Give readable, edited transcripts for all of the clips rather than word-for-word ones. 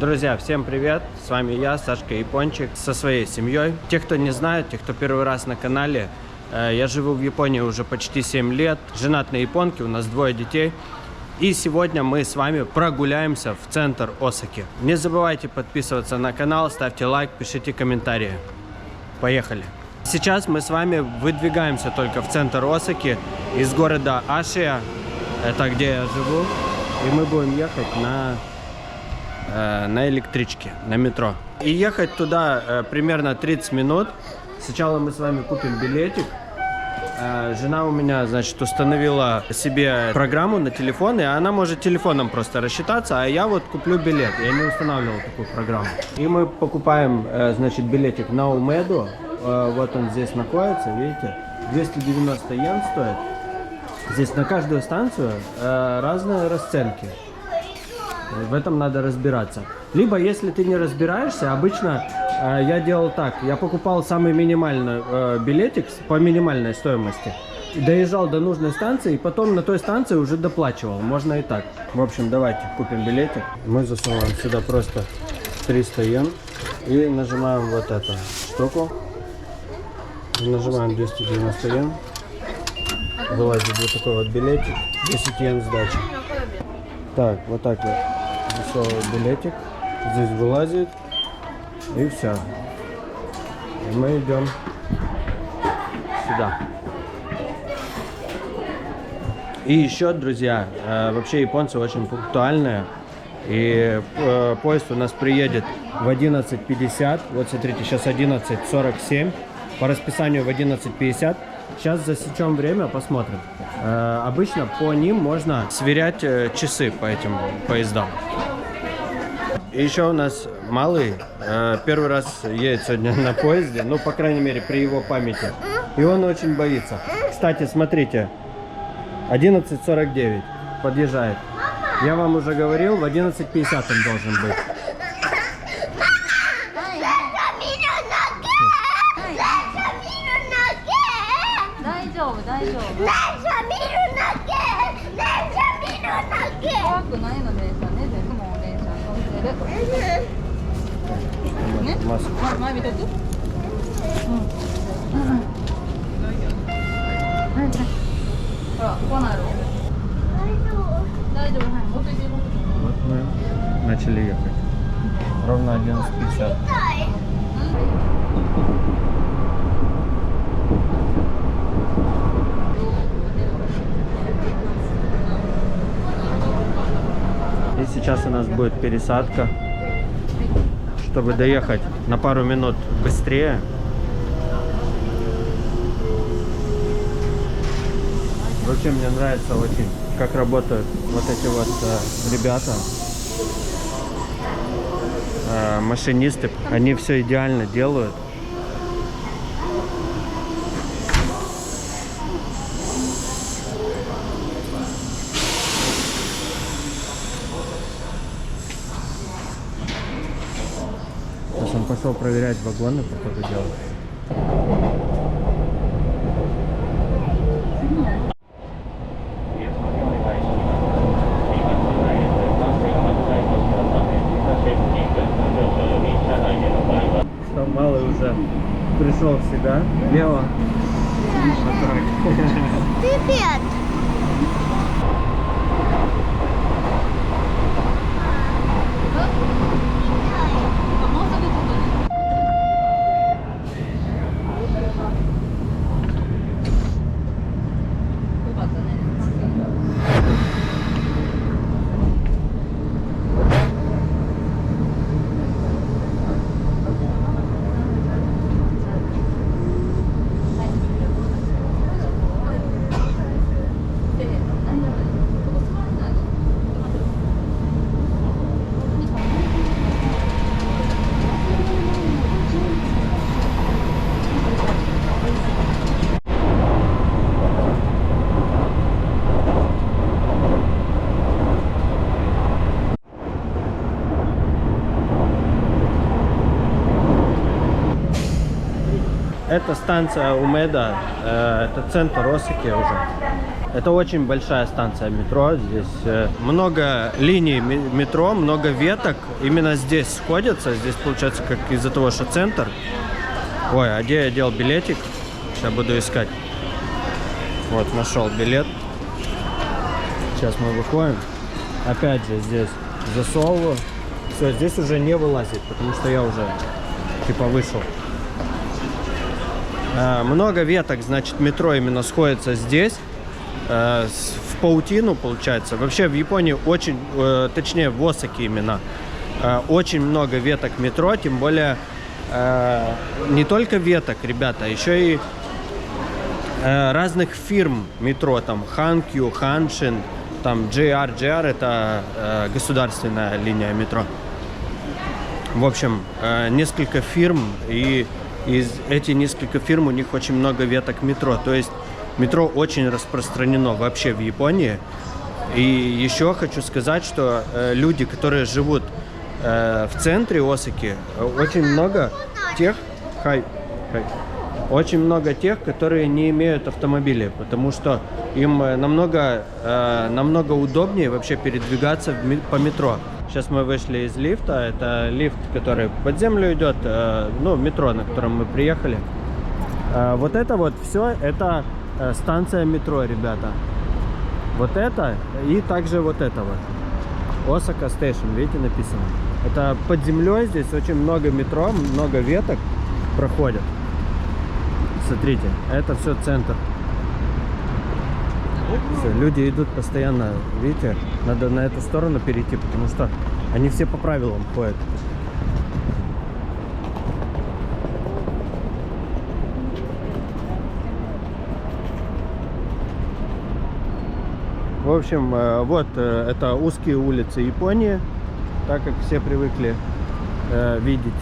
Друзья, всем привет! С вами я, Сашка Япончик, со своей семьей. Те, кто не знает, те, кто первый раз на канале, я живу в Японии уже почти 7 лет, женат на японке, у нас 2 детей. И сегодня мы с вами прогуляемся в центр Осаки. Не забывайте подписываться на канал, ставьте лайк, пишите комментарии. Поехали! Сейчас мы с вами выдвигаемся только в центр Осаки из города Ашия, это где я живу, и мы будем ехать на электричке, на метро. И ехать туда примерно 30 минут. Сначала мы с вами купим билетик. Жена у меня, значит, установила себе программу на телефон, и она может телефоном просто рассчитаться, а я вот куплю билет. Я не устанавливал такую программу. И мы покупаем, значит, билетик на Умеду. Вот он здесь находится, видите, 290 йен стоит. Здесь на каждую станцию разные расценки. В этом надо разбираться. Либо, если ты не разбираешься, обычно я делал так. Я покупал самый минимальный билетик по минимальной стоимости. Доезжал до нужной станции, и потом на той станции уже доплачивал. Можно и так. В общем, давайте купим билетик. Мы засовываем сюда просто 300 йен. И нажимаем вот эту штуку. И нажимаем 290 йен. Вылазит вот такой вот билетик. 10 йен сдачи. Так, вот так вот. Засовываю билетик, здесь вылазит, и все. И мы идем сюда. И еще, друзья, вообще японцы очень пунктуальные, и поезд у нас приедет в 11:50. Вот смотрите, сейчас 11:47, по расписанию в 11:50. Сейчас засечем время, посмотрим. Обычно по ним можно сверять часы по этим поездам. И еще у нас малый первый раз едет сегодня на поезде, ну, по крайней мере, при его памяти. И он очень боится. Кстати, смотрите, 11:49 подъезжает. Я вам уже говорил, в 11:50 он должен быть. Вот мы начали ехать. Ровно 11:50. И сейчас у нас будет пересадка, чтобы доехать на пару минут быстрее. Вообще мне нравится очень, как работают вот эти вот ребята, машинисты. Они все идеально делают. Сейчас он пошел проверять вагоны, по ходу дела. Что, малый уже пришел в себя. Лео. Привет! Это станция Умеда, это центр Осаки уже. Это очень большая станция метро. Здесь много линий метро, много веток. Именно здесь сходятся. Здесь получается как из-за того, что центр. Ой, а где я делал билетик? Сейчас буду искать. Вот, нашел билет. Сейчас мы выходим. Опять же здесь засовываю. Все, здесь уже не вылазит, потому что я уже типа вышел. Много веток, значит, метро именно сходится здесь. В паутину, получается. Вообще в Японии очень, точнее в Осаке именно, очень много веток метро, тем более не только веток, ребята, еще и разных фирм метро, там Ханкью, Ханшин, там JR. JR это государственная линия метро. В общем, несколько фирм, и из этих нескольких фирм у них очень много веток метро. То есть метро очень распространено вообще в Японии. И еще хочу сказать, что люди, которые живут в центре Осаки, очень много тех, очень много тех, которые не имеют автомобиля, потому что им намного удобнее вообще передвигаться по метро. Сейчас мы вышли из лифта. Это лифт, который под землю идет, ну, метро, на котором мы приехали. Вот это вот все, это станция метро, ребята. Вот это и также вот это вот. Осака Station, видите, написано. Это под землей, здесь очень много метро, много веток проходят. Смотрите, это все центр. Все, люди идут постоянно, видите, надо на эту сторону перейти, потому что они все по правилам ходят. В общем, вот это узкие улицы Японии, так как все привыкли видеть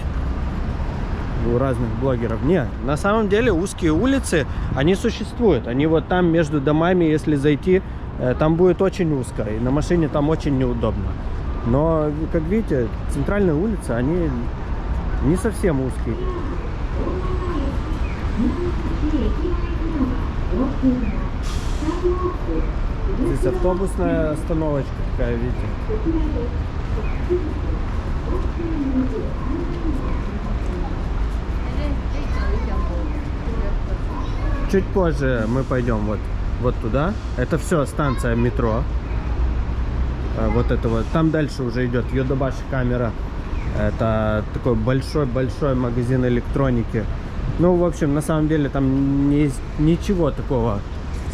у разных блогеров. Не, на самом деле узкие улицы, они существуют. Они вот там между домами, если зайти, там будет очень узко. И на машине там очень неудобно. Но, как видите, центральные улицы, они не совсем узкие. Здесь автобусная остановочка такая, видите. Чуть позже мы пойдем вот туда. Это все станция метро. Вот это вот. Там дальше уже идет Йодобаши камера. Это такой большой магазин электроники. Ну, в общем, на самом деле там ничего такого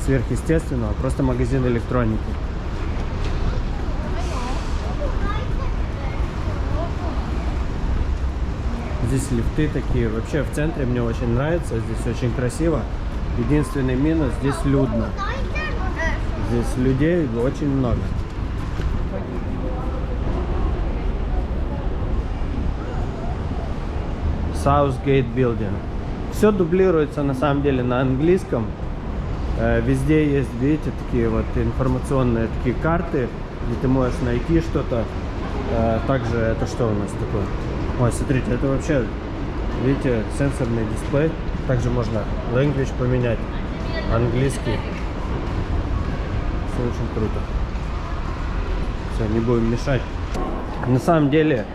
сверхъестественного. Просто магазин электроники. Здесь лифты такие. Вообще в центре мне очень нравится. Здесь очень красиво. Единственный минус, здесь людно. Здесь людей очень много. Southgate Building. Все дублируется на самом деле на английском. Везде есть, видите, такие вот информационные такие карты, где ты можешь найти что-то. Также это что у нас такое? Ой, смотрите, это вообще, видите, сенсорный дисплей. Также можно language поменять, английский. Все очень круто. Все, не будем мешать. На самом деле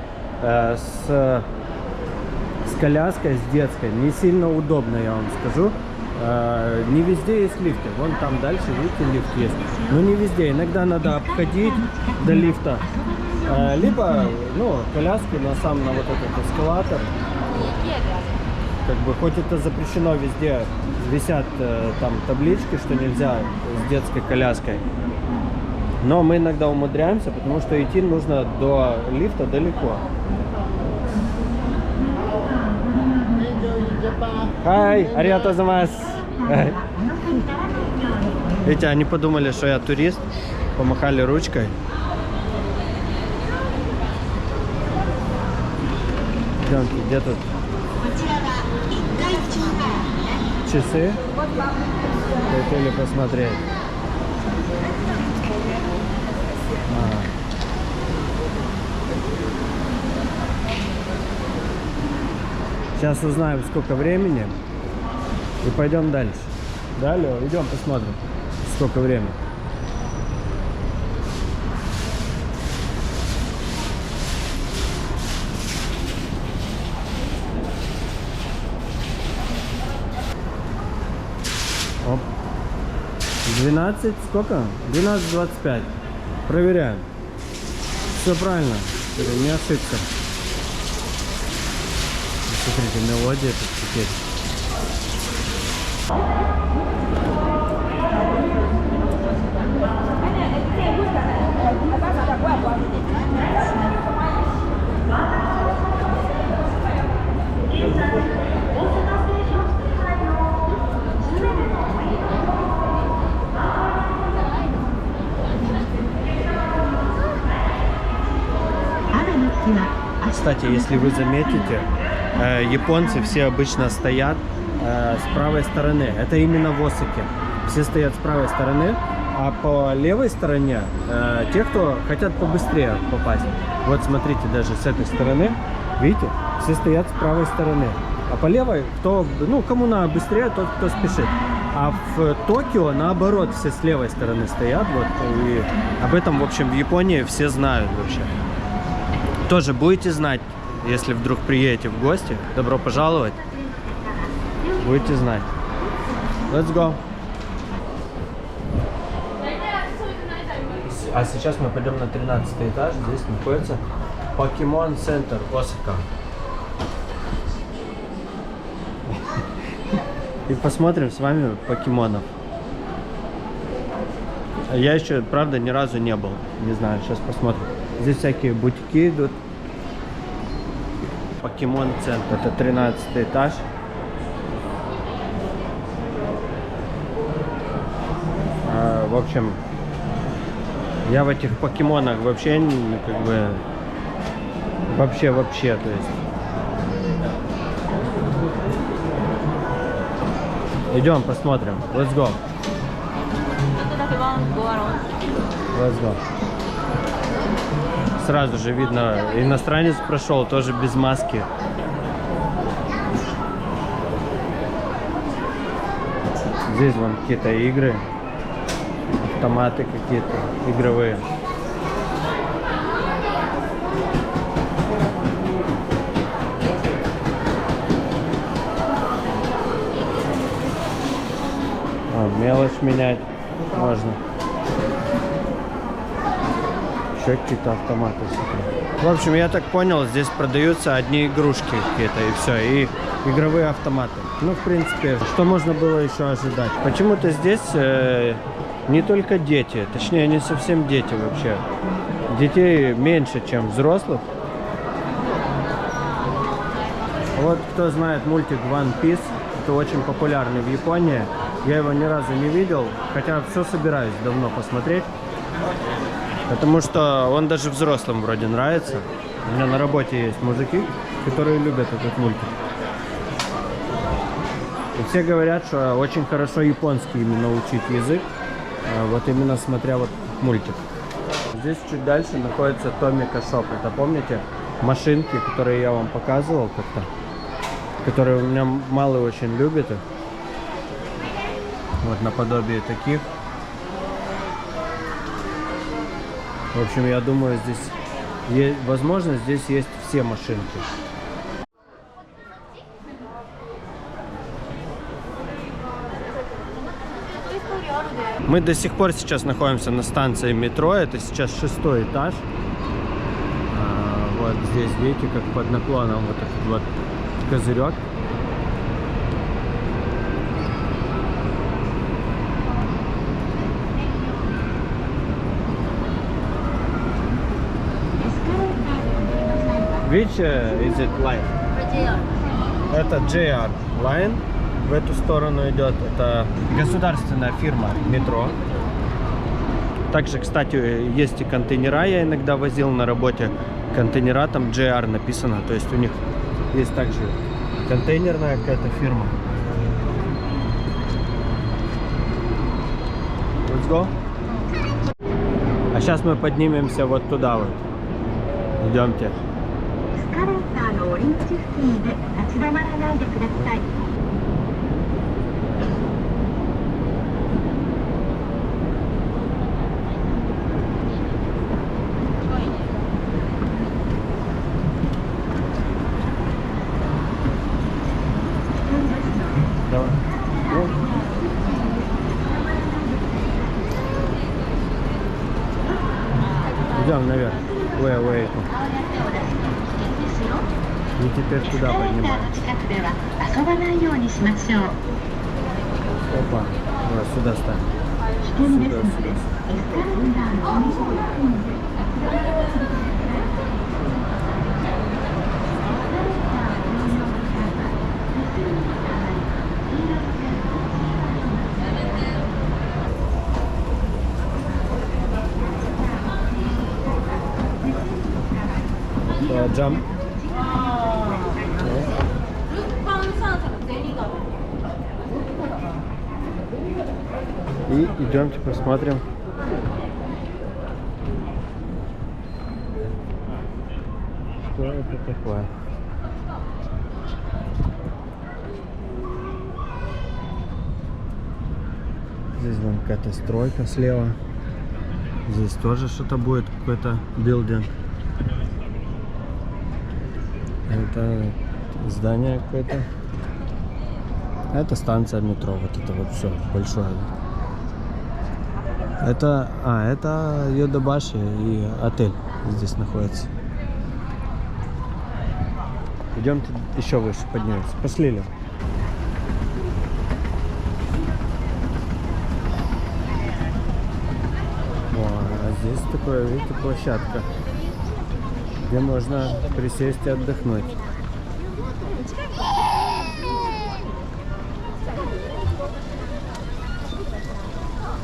с коляской, с детской не сильно удобно, я вам скажу. Не везде есть лифты. Вон там дальше, видите, лифт есть. Но не везде. Иногда надо обходить до лифта. Либо, ну, коляску на вот этот эскалатор. Как бы, хоть это запрещено, везде висят там таблички, что нельзя с детской коляской. Но мы иногда умудряемся, потому что идти нужно до лифта далеко. Хай, ариато гозаимасу. Видите, они подумали, что я турист, помахали ручкой. Идемте, где тут часы? Хотели посмотреть. Сейчас узнаем, сколько времени, и пойдем дальше. Далее идем посмотрим, сколько время. Оп. 12, сколько? 12:25. Проверяем. Все правильно. Не ошибся. Смотрите, мелодия тут теперь. Кстати, если вы заметите, японцы все обычно стоят с правой стороны. Это именно в Осаке. Все стоят с правой стороны, а по левой стороне те, кто хотят побыстрее попасть. Вот смотрите, даже с этой стороны, видите, все стоят с правой стороны. А по левой, кто, ну, кому надо быстрее, тот, кто спешит. А в Токио, наоборот, все с левой стороны стоят. Вот, и об этом, в общем, в Японии все знают вообще. Тоже будете знать, если вдруг приедете в гости. Добро пожаловать. Будете знать. Let's go. А сейчас мы пойдем на 13 этаж. Здесь находится Pokemon Center Осака. И посмотрим с вами покемонов. Я еще, правда, ни разу не был. Не знаю, сейчас посмотрим. Здесь всякие бутики идут. Покемон Центр. Это 13 этаж. В общем, я в этих покемонах вообще, как бы, вообще, то есть. Идем, посмотрим. Let's go. Let's go. Сразу же видно, иностранец прошел, тоже без маски. Здесь вон какие-то игры, автоматы какие-то игровые. Мелочь менять можно. Еще какие-то автоматы. В общем, я так понял, здесь продаются одни игрушки какие-то и все, и игровые автоматы. Ну, в принципе, что можно было еще ожидать? Почему-то здесь не только дети, точнее, не совсем дети вообще. Детей меньше, чем взрослых. Вот кто знает мультик One Piece, это очень популярный в Японии. Я его ни разу не видел, хотя все собираюсь давно посмотреть. Потому что он даже взрослым вроде нравится. У меня на работе есть мужики, которые любят этот мультик. И все говорят, что очень хорошо японский именно учить язык. Вот именно смотря вот мультик. Здесь чуть дальше находится Томика Шоп. Это помните машинки, которые я вам показывал как-то? Которые у меня малый очень любит их. Вот наподобие таких. В общем, я думаю, здесь возможно, здесь есть все машинки. Мы до сих пор сейчас находимся на станции метро. Это сейчас 6-й этаж. Вот здесь, видите, как под наклоном вот этот вот козырек. Which is it line? Это JR Line. В эту сторону идет. Это государственная фирма метро. Также, кстати, есть и контейнера. Я иногда возил на работе контейнера. Там JR написано. То есть у них есть также контейнерная какая-то фирма. Let's go. А сейчас мы поднимемся вот туда вот. Идемте. Идем наверх. Wait. И теперь туда поднимаемся. Опа. Вот, сюда ставим. Сюда. Jump. И идемте посмотрим. Что это такое? Здесь вон какая-то стройка слева. Здесь тоже что-то будет, какой-то билдинг. Это здание какое-то. Это станция метро, вот это вот все большое. Это Йодабаши и отель здесь находится. Идемте еще выше поднимемся. Пошли, Лев. А здесь такое, видите, площадка, где можно присесть и отдохнуть.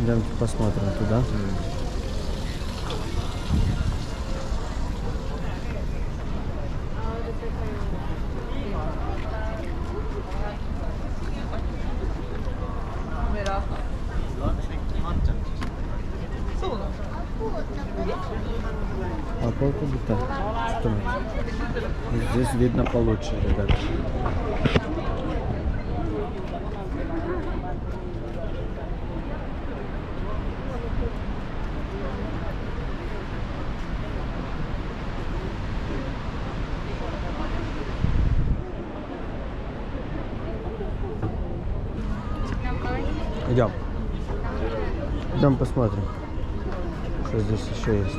Идемте посмотрим туда. А полка где-то? Что? Здесь видно получше, ребята. Идем. Идем посмотрим, что здесь еще есть.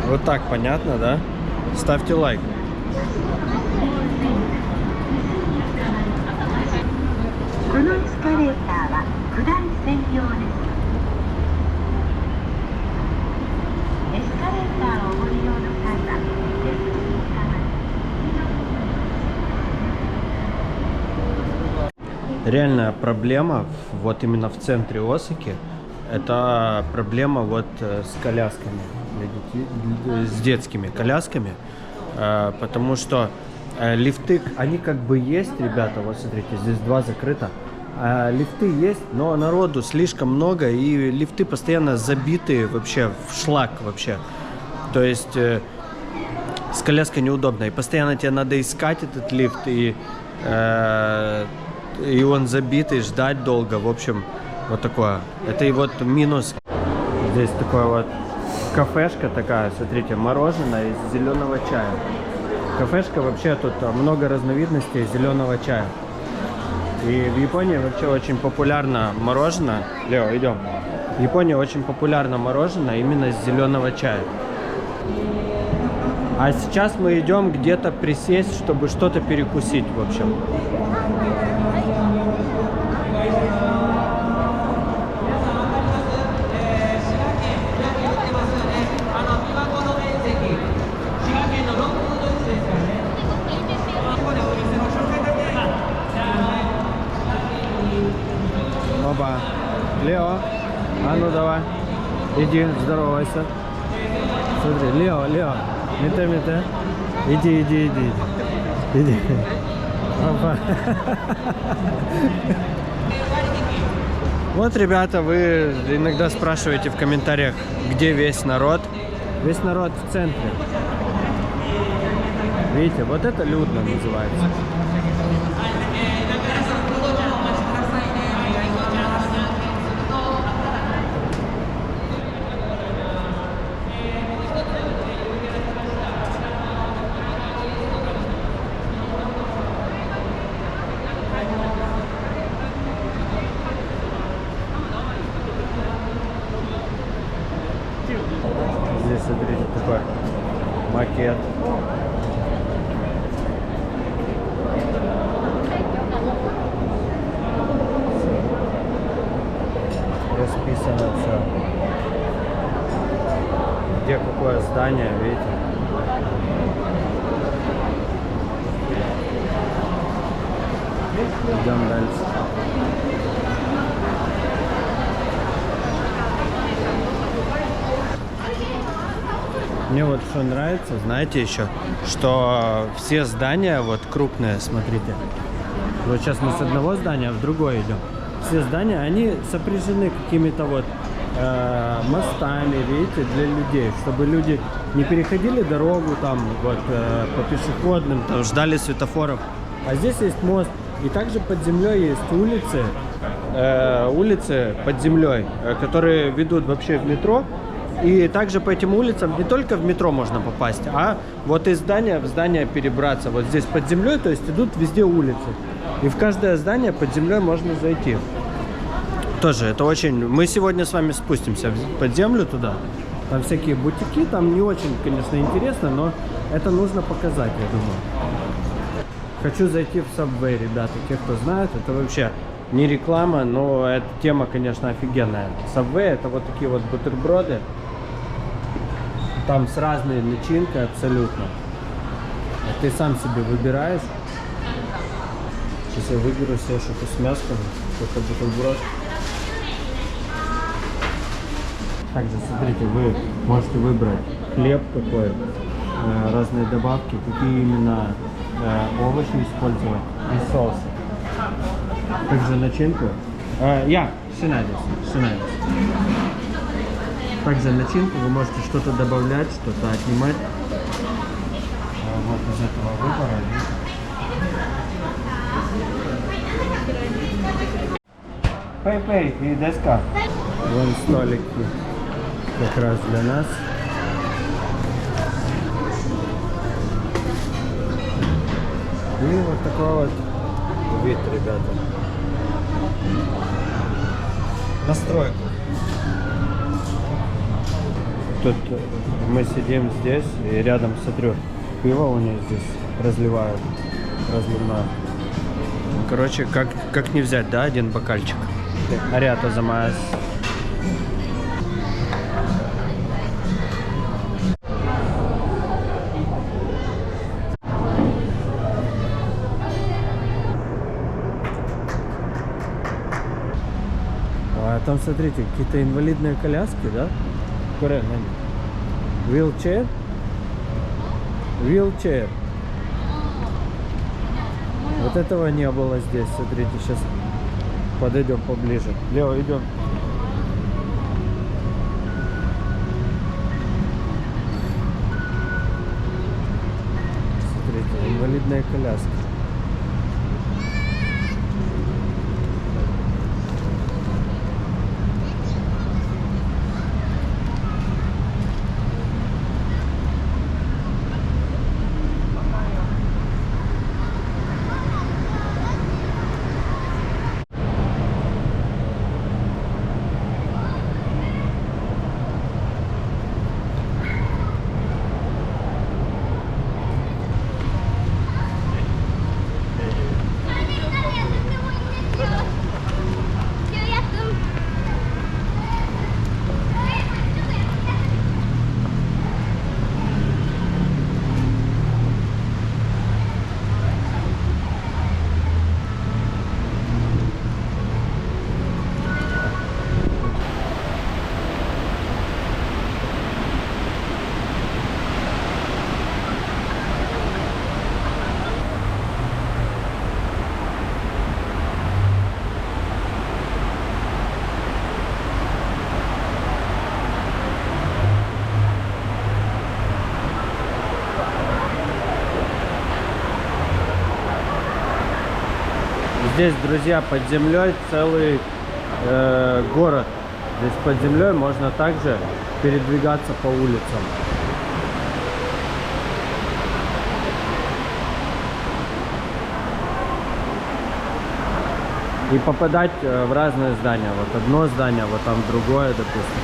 Вот так понятно, да? Ставьте лайк. Реальная проблема вот именно в центре Осаки, это проблема вот с колясками, с детскими колясками, потому что лифты, они как бы есть, ребята, вот смотрите, здесь 2 закрыто, лифты есть, но народу слишком много, и лифты постоянно забиты вообще в шлак вообще, то есть с коляской неудобно, и постоянно тебе надо искать этот лифт, и он забитый, ждать долго, в общем, вот такое. Это и вот минус. Здесь такое вот кафешка такая, смотрите, мороженое из зеленого чая. Кафешка, вообще тут много разновидностей зеленого чая. И в Японии вообще очень популярно мороженое. Лео, идем. В Японии очень популярно мороженое именно из зеленого чая. А сейчас мы идем где-то присесть, чтобы что-то перекусить, в общем. Оба. Лео, а ну давай, иди, здоровайся. Смотри, Лео, мете. Иди. Опа. Вот, ребята, вы иногда спрашиваете в комментариях, где весь народ. Весь народ в центре. Видите, вот это людно называется. Здесь, смотрите, такой макет. Расписано все. Где какое здание, видите? Идем дальше. Мне вот что нравится, знаете, еще, что все здания, вот крупные, смотрите, вот сейчас мы с одного здания в другое идем, все здания, они сопряжены какими-то вот мостами, видите, для людей, чтобы люди не переходили дорогу там вот по пешеходным, там ждали светофоров, а здесь есть мост, и также под землей есть улицы под землей, которые ведут вообще в метро. И также по этим улицам не только в метро можно попасть, а вот из здания в здание перебраться. Вот здесь под землей, то есть идут везде улицы. И в каждое здание под землей можно зайти. Тоже это очень... Мы сегодня с вами спустимся под землю туда. Там всякие бутики, там не очень, конечно, интересно, но это нужно показать, я думаю. Хочу зайти в Subway, ребята. Те, кто знает, это вообще не реклама, но эта тема, конечно, офигенная. Subway — это вот такие вот бутерброды. Там с разной начинкой абсолютно. Ты сам себе выбираешь. Сейчас я выберу себе что-то с мяском, какой-то бутерброд. Также, смотрите, вы можете выбрать хлеб какой, разные добавки, какие именно овощи использовать и соусы. Также начинку. Шинайдес. Также начинку вы можете что-то добавлять, что-то отнимать. Вот из этого выбора. Пэй и деска. Вон столики как раз для нас. И вот такой вот вид, ребята. Настройку. Тут мы сидим здесь, и рядом, смотрю, пиво у них здесь разливают, разливное. Короче, как не взять, да, один бокальчик. Арята замаяс. А там, смотрите, какие-то инвалидные коляски, да? Wheelchair? Wheelchair. Вот этого не было здесь. Смотрите, сейчас подойдем поближе. Лео, идем. Смотрите, инвалидная коляска. Здесь, друзья, под землей целый город. Здесь под землей можно также передвигаться по улицам. И попадать в разные здания. Вот одно здание, вот там другое, допустим.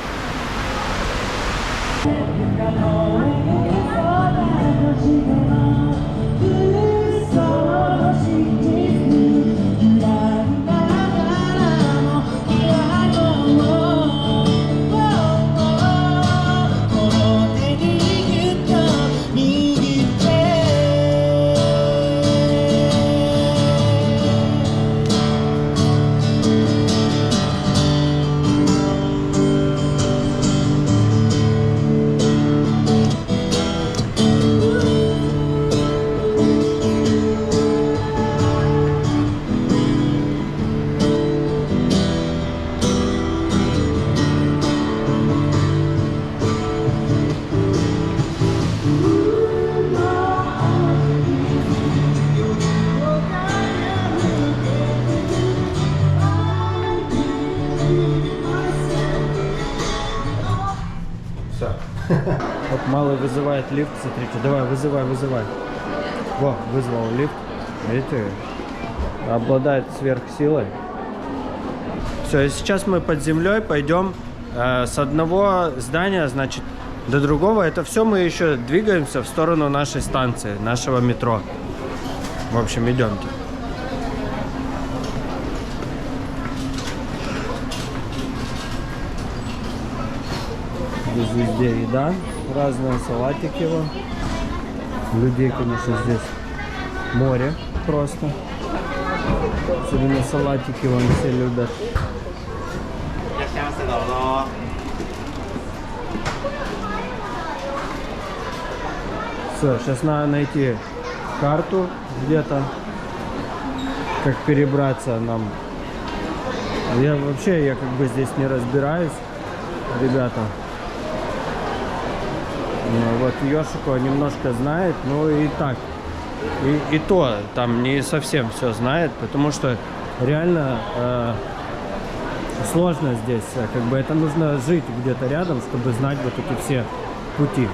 Вот малый вызывает лифт, смотрите, давай, вызывай. Во, вызвал лифт, видите, обладает сверхсилой. Все, и сейчас мы под землей пойдем с одного здания, значит, до другого. Это все мы еще двигаемся в сторону нашей станции, нашего метро. В общем, идемте. Здесь везде еда, разные салатики. Вон. Людей, конечно, здесь море просто. Особенно салатики вон все любят. Все, сейчас надо найти карту где-то, как перебраться нам. Я как бы здесь не разбираюсь, ребята. Вот Йошико немножко знает, но и так. И то там не совсем все знает, потому что реально сложно здесь. Как бы это нужно жить где-то рядом, чтобы знать вот эти все пути.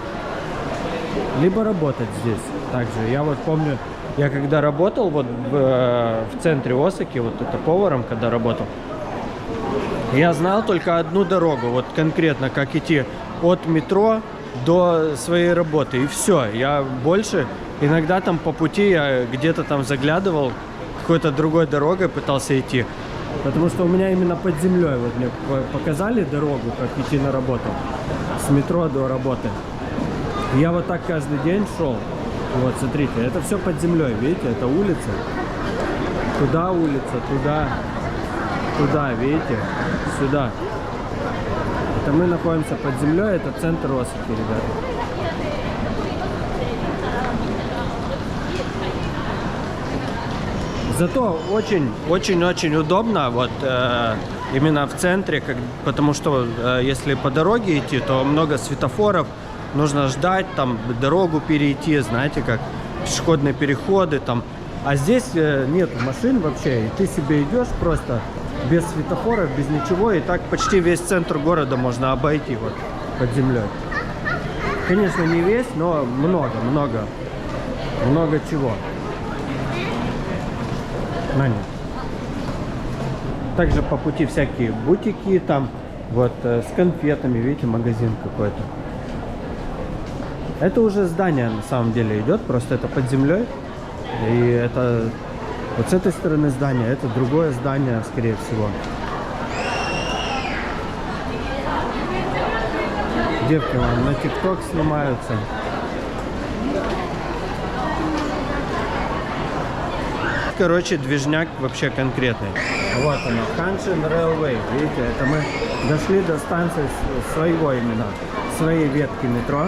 Либо работать здесь также. Я вот помню, я когда работал вот в центре Осаки, вот это поваром, когда работал, я знал только одну дорогу, вот конкретно, как идти от метро до своей работы, и все. Я больше, иногда там по пути я где-то там заглядывал, какой-то другой дорогой пытался идти, потому что у меня именно под землей, вот мне показали дорогу, как идти на работу, с метро до работы. Я вот так каждый день шел. Вот, смотрите, это все под землей, видите, это улица. Туда улица, туда, видите, сюда. Это мы находимся под землей, это центр Осаки, ребята. Зато очень удобно вот именно в центре, потому что если по дороге идти, то много светофоров, нужно ждать, там дорогу перейти, знаете, как пешеходные переходы там. А здесь нет машин вообще, и ты себе идешь просто без светофоров, без ничего, и так почти весь центр города можно обойти вот под землей. Конечно, не весь, но много чего. Также по пути всякие бутики там, вот с конфетами, видите, магазин какой-то. Это уже здание на самом деле идет, просто это под землей. И это вот с этой стороны здания, это другое здание, скорее всего. Девки вон на ТикТок снимаются. Короче, движняк вообще конкретный. Вот оно, Hanshin Railway. Видите, это мы дошли до станции своего именно, своей ветки метро.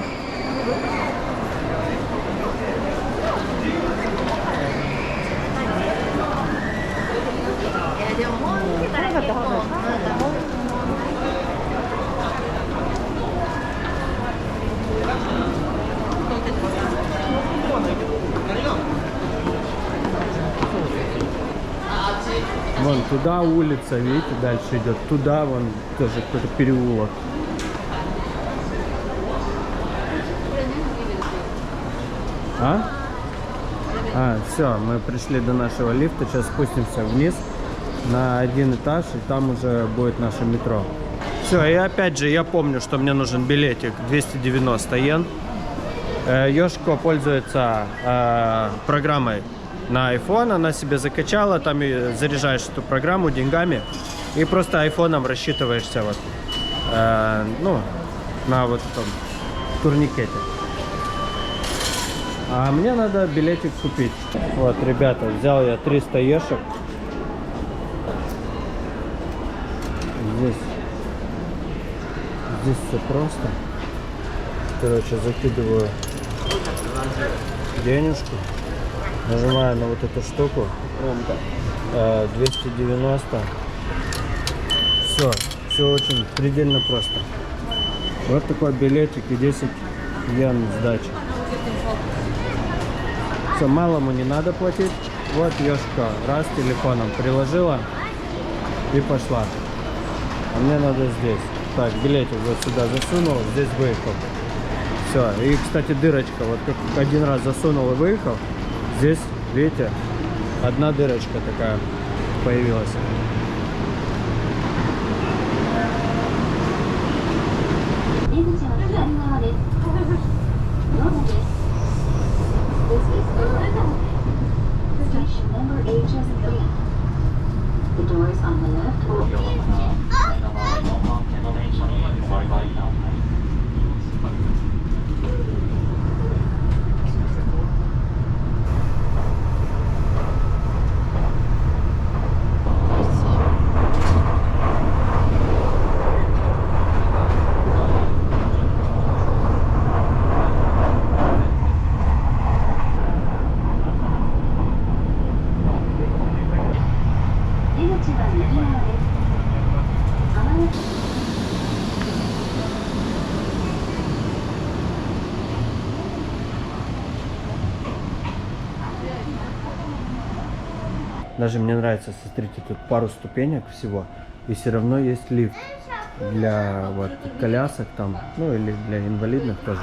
Вон туда улица, видите, дальше идет. Туда вон тоже какой-то переулок. Все, мы пришли до нашего лифта. Сейчас спустимся вниз на 1 этаж, и там уже будет наше метро. Все, и опять же, я помню, что мне нужен билетик 290 йен. Ёшко пользуется программой на iPhone, она себе закачала, там и заряжаешь эту программу деньгами, и просто айфоном рассчитываешься вот, ну, на вот этом турникете. А мне надо билетик купить. Вот, ребята, взял я 300 ешек. Здесь все просто. Короче, закидываю денежку, нажимаю на вот эту штуку, 290. Все очень предельно просто. Вот такой билетик и 10 йен сдачи. Все, малому не надо платить. Вот ёшка, раз телефоном приложила и пошла. А мне надо здесь. Так, билетик вот сюда засунул, здесь выехал. Все, и, кстати, дырочка, вот как один раз засунул и выехал, здесь, видите, одна дырочка такая появилась. Даже мне нравится, смотрите, тут пару ступенек всего, и все равно есть лифт для вот колясок там, ну или для инвалидных тоже.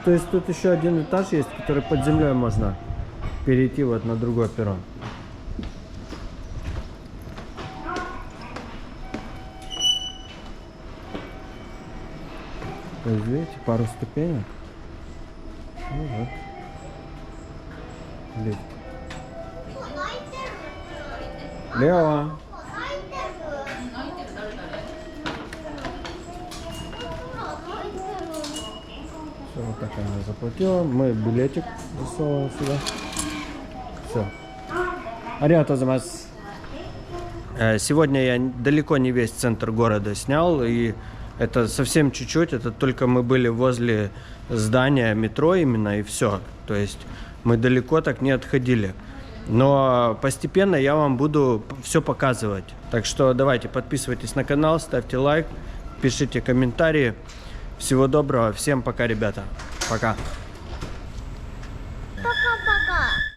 То есть тут еще один этаж есть, который под землей можно перейти вот на другой перрон. То есть, видите, пару ступенек. Ну вот. Лифт. Лео. Все, вот так она заплатила. Мы билетик засовываем сюда. Все. Ариато замас. Сегодня я далеко не весь центр города снял, и это совсем чуть-чуть. Это только мы были возле здания метро именно, и все. То есть мы далеко так не отходили. Но постепенно я вам буду все показывать. Так что давайте, подписывайтесь на канал, ставьте лайк, пишите комментарии. Всего доброго, всем пока, ребята. Пока.